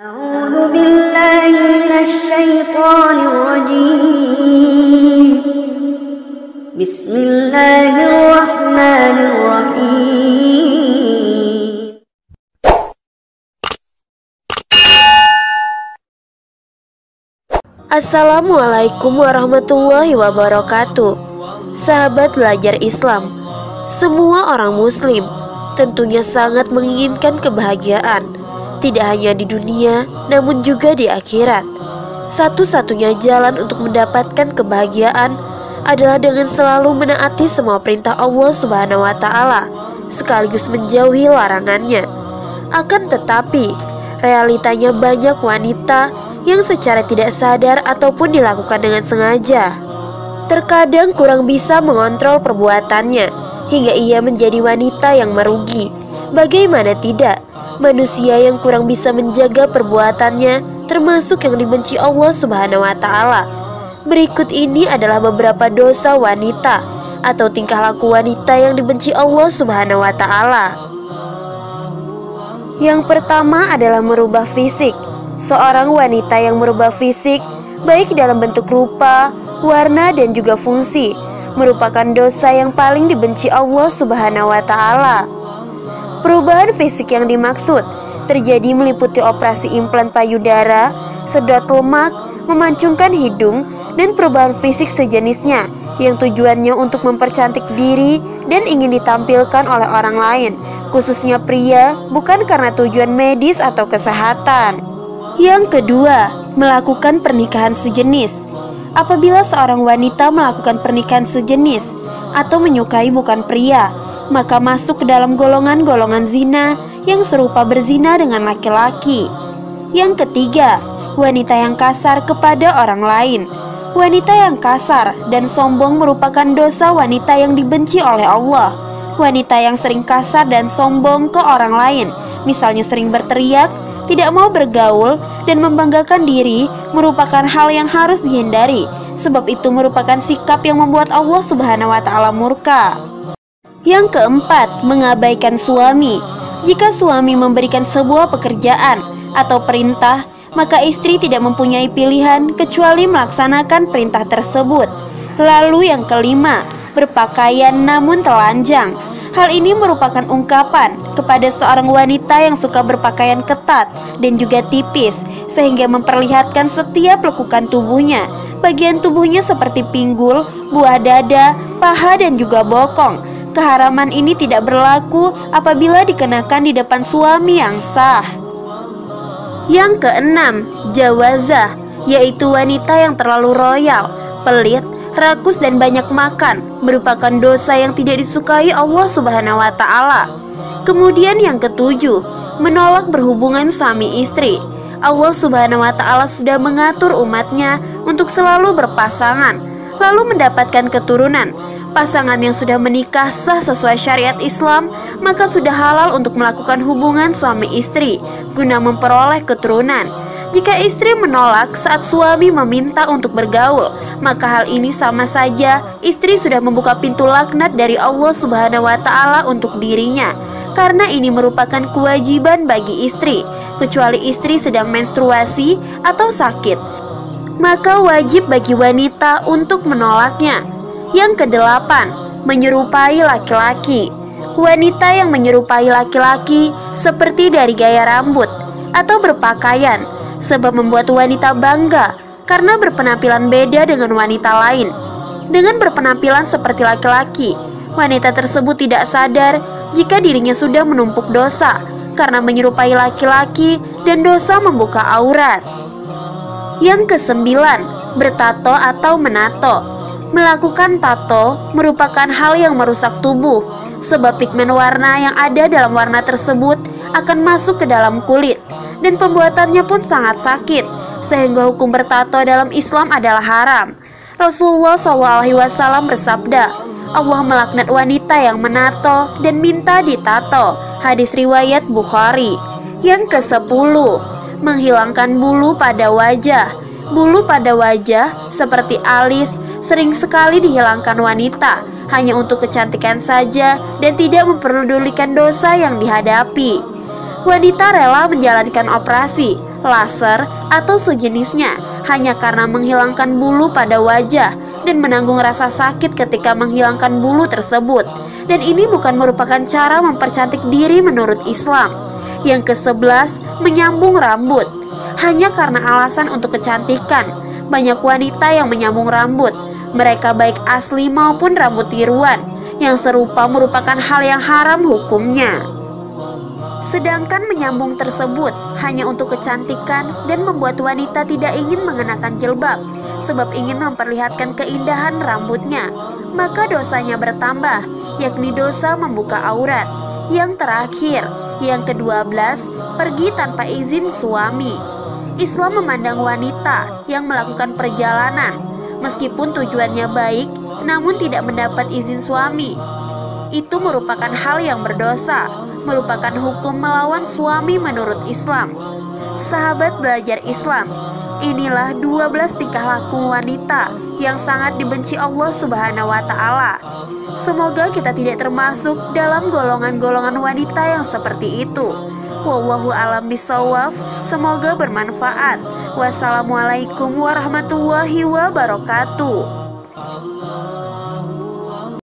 أعوذ بالله من الشيطان الرجيم بسم الله الرحمن الرحيم Assalamualaikum warahmatullahi wabarakatuh. Sahabat belajar Islam, semua orang muslim tentunya sangat menginginkan kebahagiaan, tidak hanya di dunia namun juga di akhirat. Satu-satunya jalan untuk mendapatkan kebahagiaan adalah dengan selalu menaati semua perintah Allah Subhanahu wa Ta'ala, sekaligus menjauhi larangannya. Akan tetapi, realitanya banyak wanita yang secara tidak sadar ataupun dilakukan dengan sengaja. Terkadang kurang bisa mengontrol perbuatannya, hingga ia menjadi wanita yang merugi. Bagaimana tidak, manusia yang kurang bisa menjaga perbuatannya termasuk yang dibenci Allah Subhanahu wa Ta'ala. Berikut ini adalah beberapa dosa wanita atau tingkah laku wanita yang dibenci Allah Subhanahu wa Ta'ala. Yang pertama adalah merubah fisik. Seorang wanita yang merubah fisik, baik dalam bentuk rupa, warna, dan juga fungsi, merupakan dosa yang paling dibenci Allah Subhanahu wa Ta'ala. Perubahan fisik yang dimaksud terjadi meliputi operasi implan payudara, sedot lemak, memancungkan hidung, dan perubahan fisik sejenisnya yang tujuannya untuk mempercantik diri dan ingin ditampilkan oleh orang lain, khususnya pria, bukan karena tujuan medis atau kesehatan. Yang kedua, melakukan pernikahan sejenis. Apabila seorang wanita melakukan pernikahan sejenis atau menyukai bukan pria, maka masuk ke dalam golongan-golongan zina yang serupa berzina dengan laki-laki. Yang ketiga, wanita yang kasar kepada orang lain. Wanita yang kasar dan sombong merupakan dosa wanita yang dibenci oleh Allah. Wanita yang sering kasar dan sombong ke orang lain, misalnya sering berteriak, tidak mau bergaul, dan membanggakan diri, merupakan hal yang harus dihindari, sebab itu merupakan sikap yang membuat Allah Subhanahu wa Ta'ala murka. Yang keempat, mengabaikan suami. Jika suami memberikan sebuah pekerjaan atau perintah, maka istri tidak mempunyai pilihan kecuali melaksanakan perintah tersebut. Lalu yang kelima, berpakaian namun telanjang. Hal ini merupakan ungkapan kepada seorang wanita yang suka berpakaian ketat dan juga tipis, sehingga memperlihatkan setiap lekukan tubuhnya. Bagian tubuhnya seperti pinggul, buah dada, paha, dan juga bokong. Keharaman ini tidak berlaku apabila dikenakan di depan suami yang sah. Yang keenam, jawazah, yaitu wanita yang terlalu royal, pelit, rakus, dan banyak makan, merupakan dosa yang tidak disukai Allah Subhanahu wa Ta'ala. Kemudian yang ketujuh, menolak berhubungan suami istri. Allah Subhanahu wa Ta'ala sudah mengatur umatnya untuk selalu berpasangan, lalu mendapatkan keturunan. Pasangan yang sudah menikah sah sesuai syariat Islam, maka sudah halal untuk melakukan hubungan suami istri guna memperoleh keturunan. Jika istri menolak saat suami meminta untuk bergaul, maka hal ini sama saja istri sudah membuka pintu laknat dari Allah Subhanahu wa Ta'ala untuk dirinya, karena ini merupakan kewajiban bagi istri, kecuali istri sedang menstruasi atau sakit, maka wajib bagi wanita untuk menolaknya. Yang kedelapan, menyerupai laki-laki. Wanita yang menyerupai laki-laki seperti dari gaya rambut atau berpakaian, sebab membuat wanita bangga karena berpenampilan beda dengan wanita lain. Dengan berpenampilan seperti laki-laki, wanita tersebut tidak sadar jika dirinya sudah menumpuk dosa karena menyerupai laki-laki dan dosa membuka aurat. Yang kesembilan, bertato atau menato. Melakukan tato merupakan hal yang merusak tubuh, sebab pigmen warna yang ada dalam warna tersebut akan masuk ke dalam kulit, dan pembuatannya pun sangat sakit, sehingga hukum bertato dalam Islam adalah haram. Rasulullah SAW bersabda, Allah melaknat wanita yang menato dan minta ditato. Hadis riwayat Bukhari. Yang ke-10, menghilangkan bulu pada wajah. Bulu pada wajah seperti alis sering sekali dihilangkan wanita hanya untuk kecantikan saja dan tidak memperdulikan dosa yang dihadapi. Wanita rela menjalankan operasi laser, atau sejenisnya hanya karena menghilangkan bulu pada wajah dan menanggung rasa sakit ketika menghilangkan bulu tersebut. Dan ini bukan merupakan cara mempercantik diri menurut Islam. Yang ke-11, menyambung rambut. Hanya karena alasan untuk kecantikan, banyak wanita yang menyambung rambut, mereka baik asli maupun rambut tiruan, yang serupa merupakan hal yang haram hukumnya. Sedangkan menyambung tersebut hanya untuk kecantikan dan membuat wanita tidak ingin mengenakan jilbab, sebab ingin memperlihatkan keindahan rambutnya, maka dosanya bertambah, yakni dosa membuka aurat. Yang terakhir, yang ke-12, pergi tanpa izin suami. Islam memandang wanita yang melakukan perjalanan, meskipun tujuannya baik, namun tidak mendapat izin suami, itu merupakan hal yang berdosa, merupakan hukum melawan suami menurut Islam. Sahabat belajar Islam, inilah 12 tingkah laku wanita yang sangat dibenci Allah Subhanahu wa Ta'ala. Semoga kita tidak termasuk dalam golongan-golongan wanita yang seperti itu. Wallahu a'lam bishawab. Semoga bermanfaat. Wassalamualaikum warahmatullahi wabarakatuh.